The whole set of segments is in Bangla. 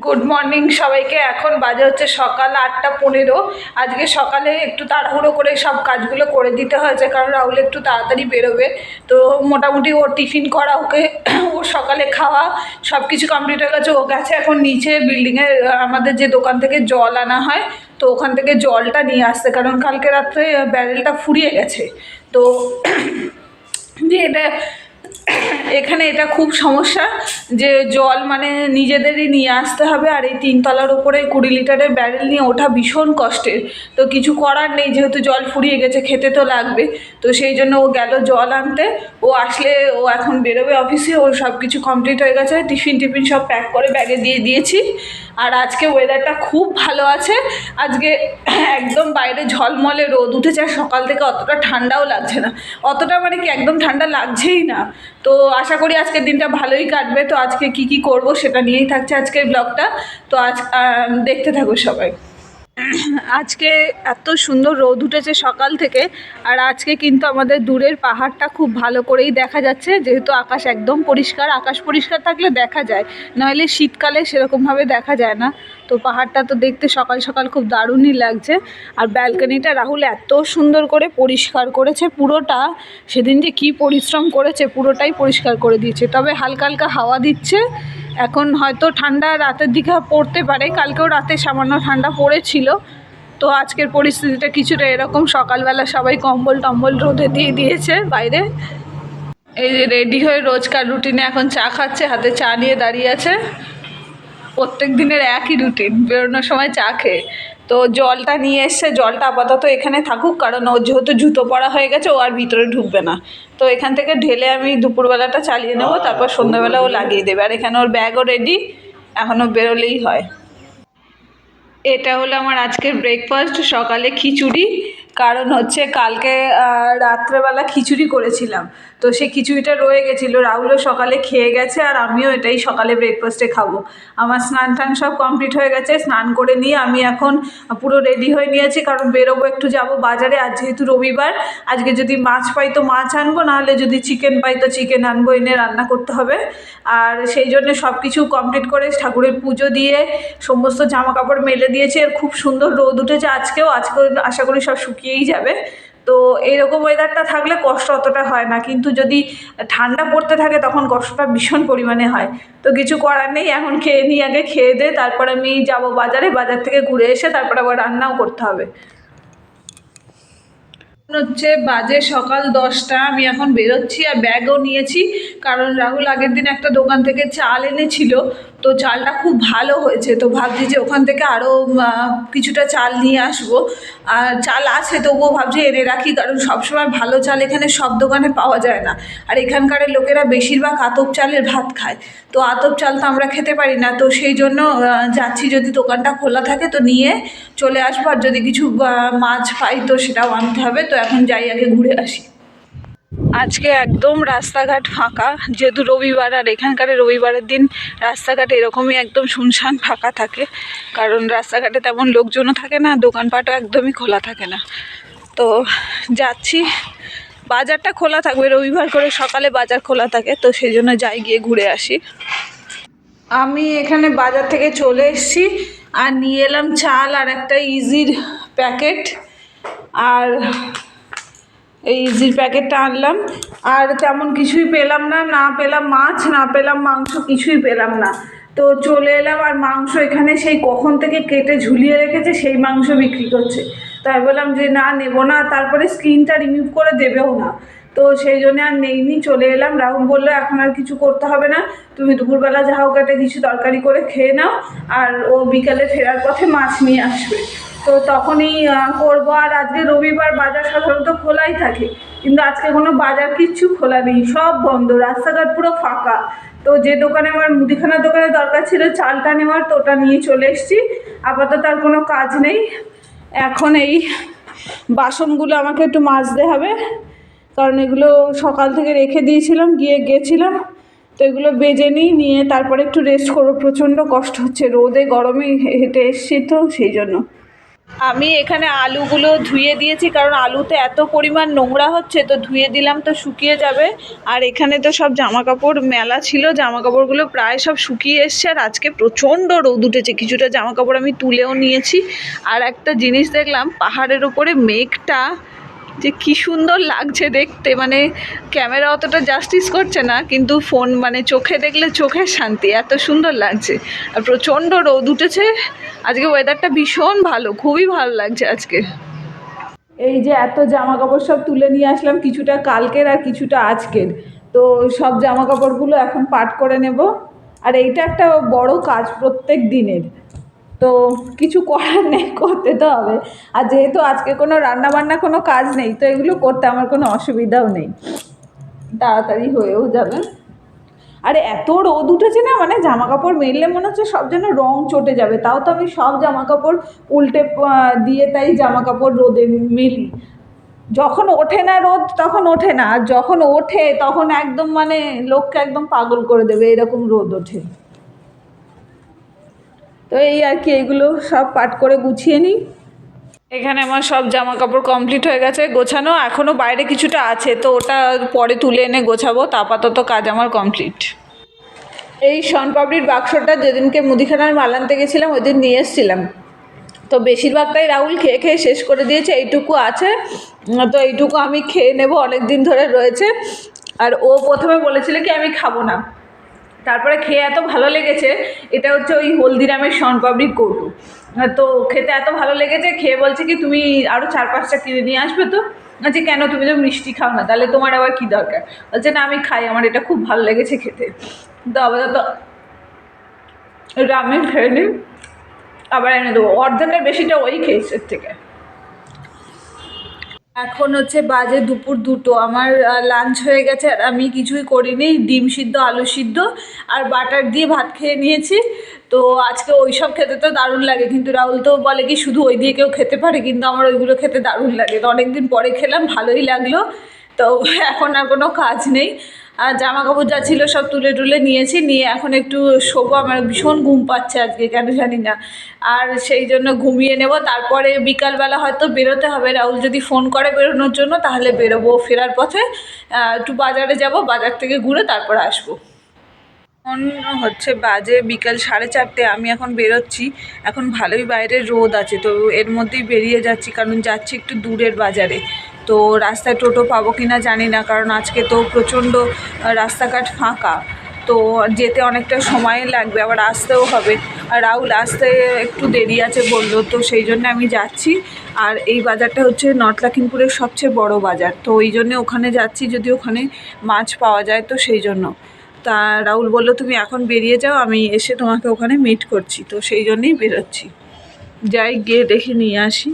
গুড মর্নিং সবাইকে। এখন বাজে হচ্ছে সকাল 8:15। আজকে সকালে একটু তাড়াহুড়ো করে সব কাজগুলো করে দিতে হয়েছে, কারণ রাহুল একটু তাড়াতাড়ি বেরোবে। তো মোটামুটি ওর টিফিন করা, ওকে ওর সকালে খাওয়া সব কিছু কমপ্লিট হয়ে গেছে। ও গেছে এখন নিচে বিল্ডিংয়ে, আমাদের যে দোকান থেকে জল আনা হয়, তো ওখান থেকে জলটা নিয়ে আসতে, কারণ কালকে রাত্রে ব্যারেলটা ফুরিয়ে গেছে। তো যে এটা এখানে এটা খুব সমস্যা যে জল মানে নিজেদেরই নিয়ে আসতে হবে, আর এই 3 তলার উপরে 20 লিটারের ব্যারেল নিয়ে ওঠা ভীষণ কষ্টের। তো কিছু করার নেই, যেহেতু জল ফুরিয়ে গেছে, খেতে তো লাগবে। তো সেই জন্য ও গেল জল আনতে। ও আসলে ও এখন বেরোবে অফিসে। ওর সব কিছু কমপ্লিট হয়ে গেছে, টিফিন সব প্যাক করে ব্যাগে দিয়ে দিয়েছি। আর আজকে ওয়েদারটা খুব ভালো আছে। আজকে একদম বাইরে ঝলমলে রোদ উঠেছে, আর সকাল থেকে অতটা ঠান্ডাও লাগছে না। অতটা মানে কি, একদম ঠান্ডা লাগছেই না। তো আশা করি আজকের দিনটা ভালোই কাটবে। তো আজকে কি করব সেটা নিয়েই থাকছে আজকের ব্লগটা। তো আজ দেখতে থাকো সবাই। আজকে এত সুন্দর রোদ উঠেছে সকাল থেকে, আর আজকে কিন্তু আমাদের দূরের পাহাড়টা খুব ভালো করেই দেখা যাচ্ছে, যেহেতু আকাশ একদম পরিষ্কার। আকাশ পরিষ্কার থাকলে দেখা যায়, নাহলে শীতকালে সেরকমভাবে দেখা যায় না। তো পাহাড়টা তো দেখতে সকাল সকাল খুব দারুণই লাগছে। আর ব্যালকনিটা রাহুল এত সুন্দর করে পরিষ্কার করেছে পুরোটা। সেদিন যে কী পরিশ্রম করেছে, পুরোটাই পরিষ্কার করে দিয়েছে। তবে হালকা হালকা হাওয়া দিচ্ছে। এখন হয়তো ঠান্ডা রাতের দিকে পড়তে পারে, কালকেও রাতে সামান্য ঠান্ডা পড়েছিল। তো আজকের পরিস্থিতিটা কিছুটা এরকম, সকালবেলা সবাই কম্বল টম্বল রোদে দিয়ে দিয়েছে বাইরে। এই যে রেডি হয়ে রোজকার রুটিনে এখন চা খাচ্ছে, হাতে চা নিয়ে দাঁড়িয়ে আছে। প্রত্যেক দিনের একই রুটিন, বেরোনোর সময় চা খেয়ে। তো জলটা নিয়ে এসছে, জলটা আপাতত এখানে থাকুক, কারণ ওর যেহেতু জুতো পরা হয়ে গেছে, ও আর ভিতরে ঢুকবে না। তো এখান থেকে ঢেলে আমি দুপুরবেলাটা চালিয়ে নেবো, তারপর সন্ধ্যাবেলা ও লাগিয়ে দেবে। আর এখানে ওর ব্যাগও রেডি, এখনও বেরোলেই হয়। এটা হলো আমার আজকের ব্রেকফাস্ট, সকালে খিচুড়ি। কারণ হচ্ছে কালকে রাত্রেবেলা খিচুড়ি করেছিলাম, তো সেই খিচুড়িটা রয়ে গেছিলো। রাহুলও সকালে খেয়ে গেছে, আর আমিও এটাই সকালে ব্রেকফাস্টে খাবো। আমার স্নান টান সব কমপ্লিট হয়ে গেছে। স্নান করে নিয়ে আমি এখন পুরো রেডি হয়ে নিয়েছি, কারণ বেরোবো, একটু যাব বাজারে। আজ যেহেতু রবিবার, আজকে যদি মাছ পাই তো মাছ আনবো, নাহলে যদি চিকেন পাই তো চিকেন আনবো, এনে রান্না করতে হবে। আর সেই জন্য সব কিছু কমপ্লিট করে ঠাকুরের পুজো দিয়ে সমস্ত জামা কাপড় মেলে দিয়েছি। আর খুব সুন্দর রোদ উঠেছে আজকেও আশা করি সব শুকিয়েই যাবে। তো এইরকম ওয়েদারটা থাকলে কষ্ট অতটা হয় না, কিন্তু যদি ঠান্ডা পড়তে থাকে তখন কষ্টটা ভীষণ পরিমাণে হয়। তো কিছু করার নেই, এখন খেয়ে নিই, আগে খেয়ে দে, তারপর আমি যাব বাজারে। বাজার থেকে ঘুরে এসে তারপর আবার রান্নাও করতে হবে। হচ্ছে বাজে সকাল 10টা, আমি এখন বেরোচ্ছি, আর ব্যাগও নিয়েছি। কারণ রাহুল আগের দিন একটা দোকান থেকে চাল এনেছিল, তো চালটা খুব ভালো হয়েছে। তো ভাবছি যে ওখান থেকে আরও কিছুটা চাল নিয়ে আসবো। আর চাল আছে, তবুও ভাবছি এনে রাখি, কারণ সবসময় ভালো চাল এখানে সব দোকানে পাওয়া যায় না। আর এখানকার লোকেরা বেশিরভাগ আতপ চালের ভাত খায়, তো আতপ চাল তো আমরা খেতে পারি না। তো সেই জন্য যাচ্ছি, যদি দোকানটা খোলা থাকে তো নিয়ে চলে আসবো। আর যদি কিছু মাছ পাই তো সেটাও আনতে হবে। তো এখন যাই, আগে ঘুরে আসি। আজকে একদম রাস্তাঘাট ফাঁকা, যেহেতু রবিবার, আর এখানকার রবিবারের দিন রাস্তাঘাট এরকমই একদম শুনশান ফাঁকা থাকে, কারণ রাস্তাঘাটে তেমন লোকজনও থাকে না, দোকানপাটও একদমই খোলা থাকে না। তো যাচ্ছি, বাজারটা খোলা থাকবে রবিবার করে, সকালে বাজার খোলা থাকে, তো সেই জন্য যাই, গিয়ে ঘুরে আসি। আমি এখানে বাজার থেকে চলে এসেছি, আর নিয়ে এলাম চাল আর একটা ইজির প্যাকেট। আর এই ইজির প্যাকেটটা আনলাম, আর তেমন কিছুই পেলাম না, না পেলাম মাছ, না পেলাম মাংস, কিছুই পেলাম না। তো চলে এলাম। আর মাংস এখানে সেই কখন থেকে কেটে ঝুলিয়ে রেখেছে, সেই মাংস বিক্রি করছে। তাই বললাম যে না, নেবো না। তারপরে স্কিনটা রিমুভ করে দেবেও না, তো সেই জন্য আর নেইনি, চলে এলাম। রাহুল বললো এখন আর কিছু করতে হবে না, তুমি দুপুরবেলা যা হোক একটা কিছু তরকারি করে খেয়ে নাও, আর ও বিকালে ফেরার পথে মাছ নিয়ে আসবে। তো তখনই করবো। আর আজকে রবিবার, বাজার সাধারণত খোলাই থাকে, কিন্তু আজকে কোনো বাজার কিচ্ছু খোলা নেই, সব বন্ধ, রাস্তাঘাট পুরো ফাঁকা। তো যে দোকানে আমার মুদিখানার দোকানে দরকার ছিল চালটা নেওয়ার, তো ওটা নিয়ে চলে এসেছি। আপাতত আর কোনো কাজ নেই। এখন এই বাসনগুলো আমাকে একটু মাজতে হবে, কারণ এগুলো সকাল থেকে রেখে দিয়েছিলাম, গেছিলাম। তো এগুলো বেজে নিয়ে তারপরে একটু রেস্ট করবো। প্রচণ্ড কষ্ট হচ্ছে, রোদে গরমে হেঁটে এসছি, তো সেই জন্য। আমি এখানে আলুগুলো ধুয়ে দিয়েছি, কারণ আলুতে এত পরিমাণ নোংরা হচ্ছে, তো ধুয়ে দিলাম তো শুকিয়ে যাবে। আর এখানে তো সব জামা কাপড় মেলা ছিল, জামা কাপড়গুলো প্রায় সব শুকিয়ে এসছে। আর আজকে প্রচণ্ড রোদ উঠেছে, কিছুটা জামা কাপড় আমি তুলেও নিয়েছি। আর একটা জিনিস দেখলাম, পাহাড়ের ওপরে মেঘটা যে কি সুন্দর লাগছে দেখতে, মানে ক্যামেরা অতটা জাস্টিস করছে না, কিন্তু ফোন মানে চোখে দেখলে চোখের শান্তি, এত সুন্দর লাগছে। আর প্রচণ্ড রোদ উঠেছে আজকে, ওয়েদারটা ভীষণ ভালো, খুবই ভালো লাগছে আজকে। এই যে এত জামা কাপড় সব তুলে নিয়ে আসলাম, কিছুটা কালকের আর কিছুটা আজকের। তো সব জামা কাপড়গুলো এখন পাট করে নেব। আর এইটা একটা বড় কাজ প্রত্যেক দিনের, তো কিছু করার নেই, করতে তো হবে। আর যেহেতু আজকে কোনো রান্না বান্না কোনো কাজ নেই, তো এগুলো করতে আমার কোনো অসুবিধাও নেই, তাড়াতাড়ি হয়েও যাবে। আরে এত রোদ উঠেছে না, মানে জামা কাপড় মেললে মনে হচ্ছে সব যেন রং চটে যাবে। তাও তো আমি সব জামা কাপড় উল্টে দিয়ে তাই জামা কাপড় রোদে মেলি। যখন ওঠে না রোদ তখন ওঠে না, আর যখন ওঠে তখন একদম মানে লোককে একদম পাগল করে দেবে, এরকম রোদ ওঠে। তো এই আর কি, এগুলো সব পাট করে গুছিয়ে নিই। এখানে আমার সব জামা কাপড় কমপ্লিট হয়ে গেছে গোছানো, এখনও বাইরে কিছুটা আছে, তো ওটা পরে তুলে এনে গোছাবো। তা আপাতত কাজ আমার কমপ্লিট। এই শনপাপড়ির বাক্সটা যেদিনকে মুদিখানার মাল আনতে গেছিলাম ওই দিন নিয়ে এসেছিলাম, তো বেশিরভাগটাই রাহুল খেয়ে খেয়ে শেষ করে দিয়েছে, এইটুকু আছে। তো এইটুকু আমি খেয়ে নেব, অনেক দিন ধরে রয়েছে। আর ও প্রথমে বলেছিল কি আমি খাবো না, তারপরে খেয়ে এত ভালো লেগেছে। এটা হচ্ছে ওই হলদিরামের শনপাপড়ির কৌটো। তো খেতে এত ভালো লেগেছে, খেয়ে বলছে কি তুমি আরও 4-5টা কিনে নিয়ে আসবে। তো যে কেন, তুমি তো মিষ্টি খাও না, তাহলে তোমার আবার কী দরকার? বলছে না আমি খাই, আমার এটা খুব ভালো লেগেছে খেতে। তো আপাতত এটা আমি খেয়ে নিই, আবার এনে দেবো। অর্ধেকের বেশিটা ওই খেয়েছে থেকে। এখন হচ্ছে বাজে দুপুর 2টো, আমার লাঞ্চ হয়ে গেছে আর আমি কিছুই করিনি, ডিম সিদ্ধ আলু সিদ্ধ আর বাটার দিয়ে ভাত খেয়ে নিয়েছি। তো আজকে ওই সব খেতে তো দারুণ লাগে, কিন্তু রাহুল তো বলে কি শুধু ওই দিয়ে কেউ খেতে পারে, কিন্তু আমার ওইগুলো খেতে দারুণ লাগে। তো অনেক দিন পরে খেলাম, ভালোই লাগলো। তো এখন আর কোনো কাজ নেই, আর জামা কাপড় যা ছিল সব তুলে টুলে নিয়েছি, নিয়ে এখন একটু শোবো। আমার ভীষণ ঘুম পাচ্ছে আজকে, কেন জানি না। আর সেই জন্য ঘুমিয়ে নেব, তারপরে বিকালবেলা হয়তো বেরোতে হবে। রাহুল যদি ফোন করে বেরোনোর জন্য তাহলে বেরোবো, ফেরার পথে একটু বাজারে যাব, বাজার থেকে ঘুরে তারপর আসবো। এখন হচ্ছে বাজে বিকাল 4:30, আমি এখন বেরোচ্ছি। এখন ভালোই বাইরে রোদ আছে, তো এর মধ্যেই বেরিয়ে যাচ্ছি, কারণ যাচ্ছি একটু দূরের বাজারে। তো রাস্তায় টোটো পাবো কি না জানি না, কারণ আজকে তো প্রচণ্ড রাস্তাঘাট ফাঁকা। তো যেতে অনেকটা সময় লাগবে, আবার আসতেও হবে। আর রাহুল আসতে একটু দেরি আছে বললো, তো সেই জন্য আমি যাচ্ছি। আর এই বাজারটা হচ্ছে নর্থ লখিমপুরের সবচেয়ে বড় বাজার, তো ওই জন্যে ওখানে যাচ্ছি, যদি ওখানে মাছ পাওয়া যায় তো সেই জন্য। তা রাহুল বললো তুমি এখন বেরিয়ে যাও, আমি এসে তোমাকে ওখানে মিট করছি, তো সেই জন্যই বেরোচ্ছি। যাই গিয়ে দেখে নিয়ে আসি।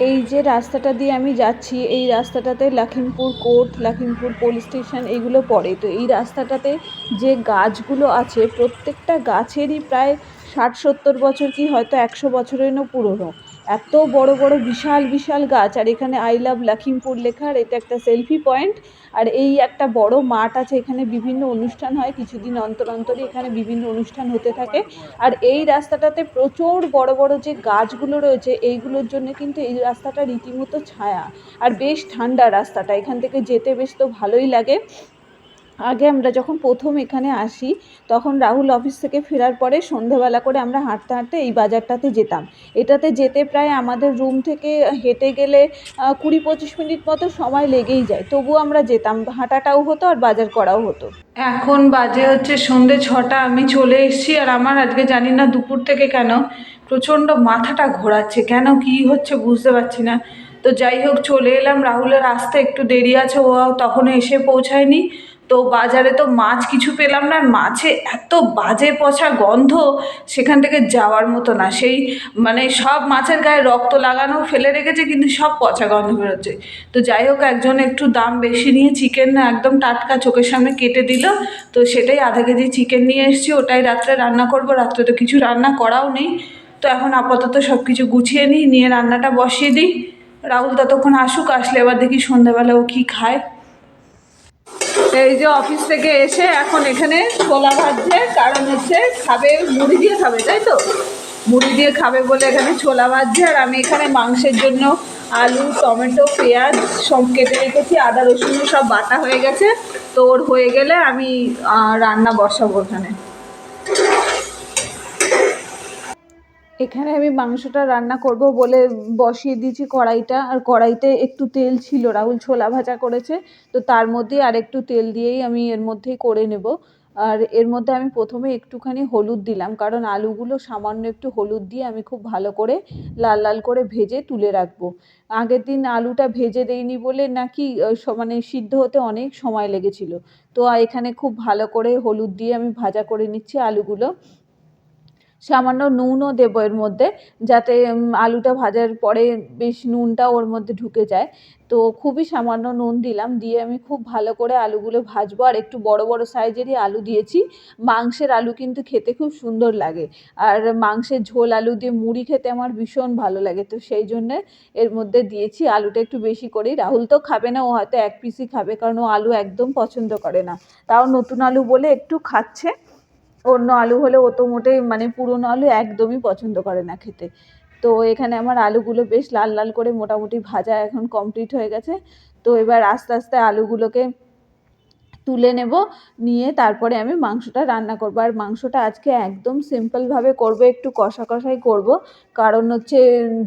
এই যে রাস্তাটা দিয়ে আমি যাচ্ছি, এই রাস্তাটাতে Lakhimpur court, Lakhimpur police station এগুলো পড়ে। তো এই রাস্তাটাতে যে গাছগুলো আছে প্রত্যেকটা গাছেরই প্রায় 60-70 বছর কি হয়তো 100 বছরেরও পুরনো। এত বড় বড় বিশাল বিশাল গাছ, আর এখানে আই লাভ লখিমপুর লেখা। আর এটা একটা সেলফি পয়েন্ট। আর এই একটা বড় মাঠ আছে, এখানে বিভিন্ন অনুষ্ঠান হয়, কিছুদিন অন্তর অন্তরই এখানে বিভিন্ন অনুষ্ঠান হতে থাকে। আর এই রাস্তাটাতে প্রচুর বড় বড় যে গাছগুলো রয়েছে এইগুলোর জন্য কিন্তু এই রাস্তাটা রীতিমতো ছায়া। আর বেশ ঠান্ডা রাস্তাটা, এখান থেকে যেতে বেশ তো ভালোই লাগে। আগে আমরা যখন প্রথম এখানে আসি তখন রাহুল অফিস থেকে ফেরার পরে সন্ধেবেলা করে আমরা হাঁটতে হাঁটতে এই বাজারটাতে যেতাম। এটাতে যেতে প্রায় আমাদের রুম থেকে হেঁটে গেলে 20-25 মিনিট মতো সময় লেগেই যায়, তবুও আমরা যেতাম, হাঁটাটাও হতো আর বাজার করাও হতো। এখন বাজে হচ্ছে সন্ধে 6টা, আমি চলে এসেছি। আর আমার আজকে জানি না দুপুর থেকে কেন প্রচণ্ড মাথাটা ঘোরাচ্ছে, কেন কি হচ্ছে বুঝতে পারছি না। তো যাই হোক চলে এলাম, রাহুলের আসতে একটু দেরি আছে, ও তখনও এসে পৌঁছায়নি। তো বাজারে তো মাছ কিছু পেলাম না, আর মাছে এত বাজে পচা গন্ধ, সেখান থেকে যাওয়ার মতো না। সেই মানে সব মাছের গায়ে রক্ত লাগানো ফেলে রেখেছে, কিন্তু সব পচা গন্ধ বেরোচ্ছে। তো যাই হোক একজন একটু দাম বেশি নিয়ে চিকেন একদম টাটকা চোখের সামনে কেটে দিল, তো সেটাই আধা কেজি চিকেন নিয়ে এসেছি, ওটাই রাত্রে রান্না করব। রাত্রে তো কিছু রান্না করাও নেই, তো এখন আপাতত সব কিছু গুছিয়ে নিই, নিয়ে রান্নাটা বসিয়ে দিই। রাহুল ততক্ষণ আসুক, আসলে এবার দেখি সন্ধ্যাবেলা ও কী খায়। এই যে অফিস থেকে এসে এখন এখানে ছোলা ভাজছে, কারণ হচ্ছে খাবে মুড়ি দিয়ে খাবে, তাই তো? মুড়ি দিয়ে খাবে বলে এখানে ছোলা ভাজছে, আর আমি এখানে মাংসের জন্য আলু, টমেটো, পেঁয়াজ সব কেটে রেখেছি, আদা রসুনও সব বাটা হয়ে গেছে। তো ওর হয়ে গেলে আমি রান্না বসাবো এখানে। এখানে আমি মাংসটা রান্না করব বলে বসিয়ে দিয়েছি কড়াইটা, আর কড়াইতে একটু তেল ছিল, রাহুল ছোলা ভাজা করেছে, তো তার মধ্যেই আর একটু তেল দিয়েই আমি এর মধ্যেই করে নেব। আর এর মধ্যে আমি প্রথমে একটুখানি হলুদ দিলাম, কারণ আলুগুলো সামান্য একটু হলুদ দিয়ে আমি খুব ভালো করে লাল লাল করে ভেজে তুলে রাখবো। আগের দিন আলুটা ভেজে দেইনি বলে নাকি মানে সিদ্ধ হতে অনেক সময় লেগেছিল। তো এখানে খুব ভালো করে হলুদ দিয়ে আমি ভাজা করে নিচ্ছি আলুগুলো। সামান্য নুনও দেবো এর মধ্যে, যাতে আলুটা ভাজার পরে বেশ নুনটা ওর মধ্যে ঢুকে যায়। তো খুবই সামান্য নুন দিলাম, দিয়ে আমি খুব ভালো করে আলুগুলো ভাজবো। আর একটু বড় বড় সাইজেরই আলু দিয়েছি। মাংসের আলু কিন্তু খেতে খুব সুন্দর লাগে, আর মাংসের ঝোল আলু দিয়ে মুড়ি খেতে আমার ভীষণ ভালো লাগে। তো সেই জন্যে এর মধ্যে দিয়েছি আলুটা একটু বেশি করেই। রাহুল তো খাবে না, ও হয়তো এক পিসই খাবে, কারণ ও আলু একদম পছন্দ করে না। তাও নতুন আলু বলে একটু খাচ্ছে, অন্য আলু হলে ও তো মোটেই মানে পুরনো আলু একদমই পছন্দ করে না খেতে। তো এখানে আমার আলুগুলো বেশ লাল লাল করে মোটামুটি ভাজা এখন কমপ্লিট হয়ে গেছে। তো এবার আস্তে আস্তে আলুগুলোকে তুলে নেব, নিয়ে তারপরে আমি মাংসটা রান্না করব। আর মাংসটা আজকে একদম সিম্পলভাবে করব, একটু কষা কষাই করব। কারণ হচ্ছে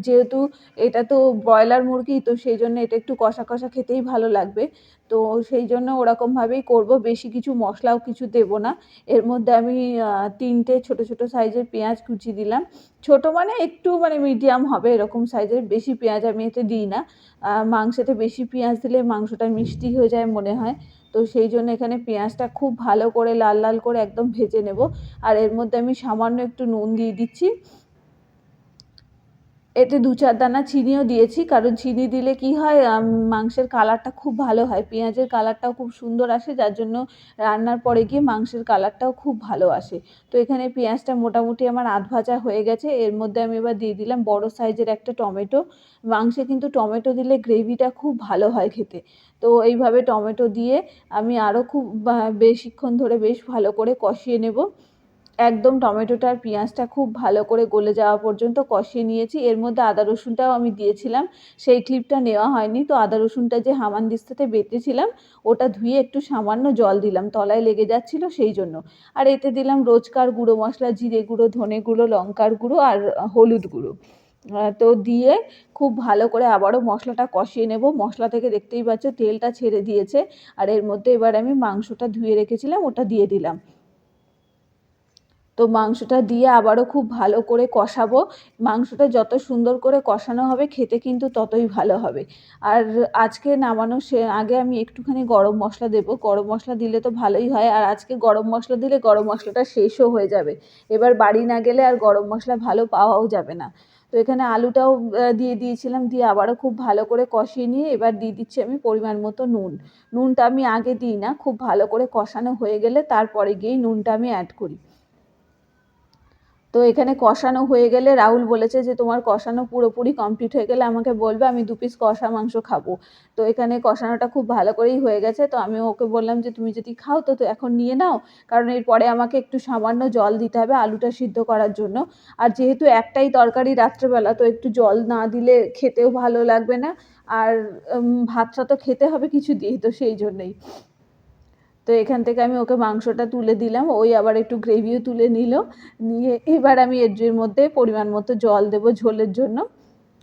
যেহেতু এটা তো ব্রয়লার মুরগি, তো সেই জন্য এটা একটু কষা কষা খেতেই ভালো লাগবে। তো সেই জন্য ওরকমভাবেই করব, বেশি কিছু মশলাও কিছু দেব না। এর মধ্যে আমি 3টে ছোটো ছোটো সাইজের পেঁয়াজ কুচি দিলাম। ছোটো মানে একটু মানে মিডিয়াম হবে এরকম সাইজের, বেশি পেঁয়াজ আমি এতে দিই না। মাংসতে বেশি পেঁয়াজ দিলে মাংসটা মিষ্টি হয়ে যায় মনে হয়। তো সেই জন্য এখানে পেঁয়াজটা খুব ভালো করে লাল লাল করে একদম ভেজে নেব। আর এর মধ্যে আমি সামান্য একটু নুন দিয়ে দিচ্ছি। এতে 2-4 দানা চিনিও দিয়েছি, কারণ চিনি দিলে কি হয়, মাংসের কালারটা খুব ভালো হয়, পেঁয়াজের কালারটাও খুব সুন্দর আসে, যার জন্য রান্নার পরে গিয়ে মাংসের কালারটাও খুব ভালো আসে। তো এখানে পেঁয়াজটা মোটামুটি আমার আধ ভাজা হয়ে গেছে। এর মধ্যে আমি এবার দিয়ে দিলাম বড় সাইজের একটা টমেটো। মাংসে কিন্তু টমেটো দিলে গ্রেভিটা খুব ভালো হয় খেতে। তো এইভাবে টমেটো দিয়ে আমি আরও খুব বেশিক্ষণ ধরে বেশ ভালো করে কষিয়ে নেব। একদম টমেটোটা আর পেঁয়াজটা খুব ভালো করে গলে যাওয়া পর্যন্ত কষিয়ে নিয়েছি। এর মধ্যে আদা রসুনটাও আমি দিয়েছিলাম, সেই ক্লিপটা নেওয়া হয়নি। তো আদা রসুনটা যে হামানদিস্তাতে বেটেছিলাম, ওটা ধুয়ে একটু সামান্য জল দিলাম, তলায় লেগে যাচ্ছিল সেই জন্য। আর এতে দিলাম রোজকার গুঁড়ো মশলা, জিরে গুঁড়ো, ধনে গুঁড়ো, লঙ্কার গুঁড়ো আর হলুদ গুঁড়ো। তো দিয়ে খুব ভালো করে আবারও মশলাটা কষিয়ে নেব। মশলা থেকে দেখতেই পাচ্ছ তেলটা ছেড়ে দিয়েছে। আর এর মধ্যে এবার আমি মাংসটা ধুয়ে রেখেছিলাম, ওটা দিয়ে দিলাম। তো মাংসটা দিয়ে আবারও খুব ভালো করে কষাবো। মাংসটা যত সুন্দর করে কষানো হবে খেতে কিন্তু ততই ভালো হবে। আর আজকে নামানোর আগে আমি একটুখানি গরম মশলা দেবো। গরম মশলা দিলে তো ভালোই হয়, আর আজকে গরম মশলা দিলে গরম মশলাটা শেষও হয়ে যাবে। এবার বাড়ি না গেলে আর গরম মশলা ভালো পাওয়াও যাবে না। তো এখানে আলুটাও দিয়ে দিয়েছিলাম, দিয়ে আবারও খুব ভালো করে কষিয়ে নিয়ে এবার দিয়ে দিচ্ছি আমি পরিমাণ মতো নুন। নুনটা আমি আগে দিই না, খুব ভালো করে কষানো হয়ে গেলে তারপরে গিয়েই নুনটা আমি অ্যাড করি। তো এখানে কষানো হয়ে গেলে রাহুল বলেছে যে তোমার কষানো পুরোপুরি কমপ্লিট হয়ে গেলে আমাকে বলবে, আমি 2 পিস কষা মাংস খাবো। তো এখানে কষানোটা খুব ভালো করেই হয়ে গেছে। তো আমি ওকে বললাম যে তুমি যদি খাও তো এখন নিয়ে নাও, কারণ এরপরে আমাকে একটু সামান্য জল দিতে হবে আলুটা সিদ্ধ করার জন্য। আর যেহেতু একটাই তরকারি রাত্রেবেলা, তো একটু জল না দিলে খেতেও ভালো লাগবে না। আর ভাতটা তো খেতে হবে কিছু দিয়ে, তো সেই জন্যেই। তো এখান থেকে আমি ওকে মাংসটা তুলে দিলাম, ওই আবার একটু গ্রেভিও তুলে নিল। নিয়ে এবার আমি এর মধ্যে পরিমাণ মতো জল দেবো ঝোলের জন্য।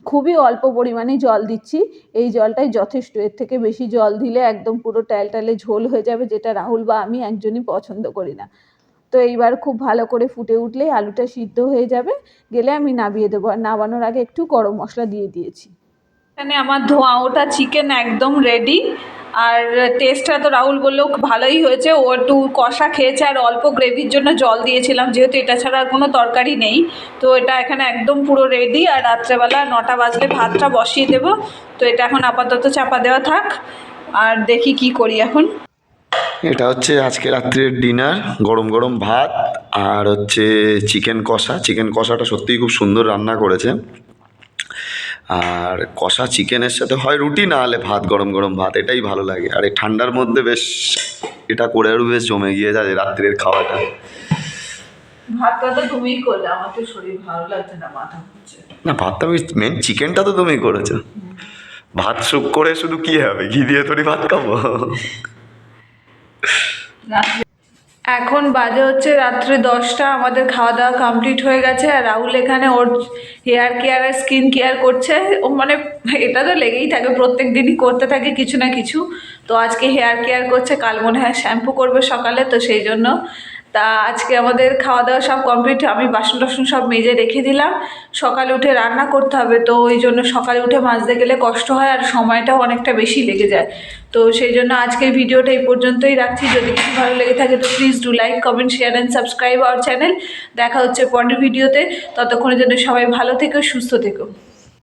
খুবই অল্প পরিমাণেই জল দিচ্ছি, এই জলটাই যথেষ্ট। এর থেকে বেশি জল দিলে একদম পুরো ট্যালট্যালে ঝোল হয়ে যাবে, যেটা রাহুল বা আমি একজনই পছন্দ করি না। তো এইবার খুব ভালো করে ফুটে উঠলেই আলুটা সিদ্ধ হয়ে যাবে, গেলে আমি নামিয়ে দেবো। আর নামানোর আগে একটু গরম মশলা দিয়ে দিয়েছি। এখানে আমার ধোঁয়া ওঠা চিকেন একদম রেডি। আর টেস্টটা তো রাহুল বললো ভালোই হয়েছে। ও একটু কষা খেয়েছে, আর অল্প গ্রেভির জন্য জল দিয়েছিলাম, যেহেতু এটা ছাড়া আর কোনো তরকারি নেই। তো এটা এখানে একদম পুরো রেডি। আর রাত্রেবেলা 9টা বাজলে ভাতটা বসিয়ে দেবো। তো এটা এখন আপাতত চাপা দেওয়া থাক, আর দেখি কি করি এখন। এটা হচ্ছে আজকে রাত্রের ডিনার, গরম গরম ভাত আর হচ্ছে চিকেন কষা। চিকেন কষাটা সত্যিই খুব সুন্দর রান্না করেছে। আর কষা চিকেনের সাথে হয় রুটি, না হলে ভাত, গরম গরম ভাত, এটাই ভালো লাগে। আর এই ঠান্ডার মধ্যে বেশ এটা করে আরও বেশ জমে গিয়ে যায় রাত্রের খাওয়াটা। ভাতটা তো তুমিই করলে, আমার তো শরীর ভালো লাগছে না, মাথা ঘুরছে। না ভাতটা মেন চিকেনটা তো তুমি করেছো। ভাত স্যুপ করে শুধু কি হবে, ঘি দিয়ে তোরই ভাত খাবো। এখন বাজে হচ্ছে রাত্রি 10টা, আমাদের খাওয়া দাওয়া কমপ্লিট হয়ে গেছে। আর রাহুল এখানে ওর হেয়ার কেয়ার আর স্কিন কেয়ার করছে। ও মানে এটা তো লেগেই থাকে, প্রত্যেক দিনই করতে থাকে কিছু না কিছু। তো আজকে হেয়ার কেয়ার করছে, কাল মনে হয় শ্যাম্পু করবে সকালে, তো সেই জন্য তা আজকে আমাদের খাওয়া দাওয়া সব কমপ্লিট। আমি বাসন টাসন সব মেজে রেখে দিলাম, সকালে উঠে রান্না করতে হবে, তো ওই জন্য সকালে উঠে মাজতে গেলে কষ্ট হয় আর সময়টাও অনেকটা বেশি লেগে যায়। তো সেই জন্য আজকের ভিডিওটা এই পর্যন্তই রাখছি। যদি কিছু ভালো লেগে থাকে তো please do like, comment, share and subscribe our channel. দেখা হচ্ছে পরের ভিডিওতে, ততক্ষণের জন্য সবাই ভালো থেকো, সুস্থ থেকো।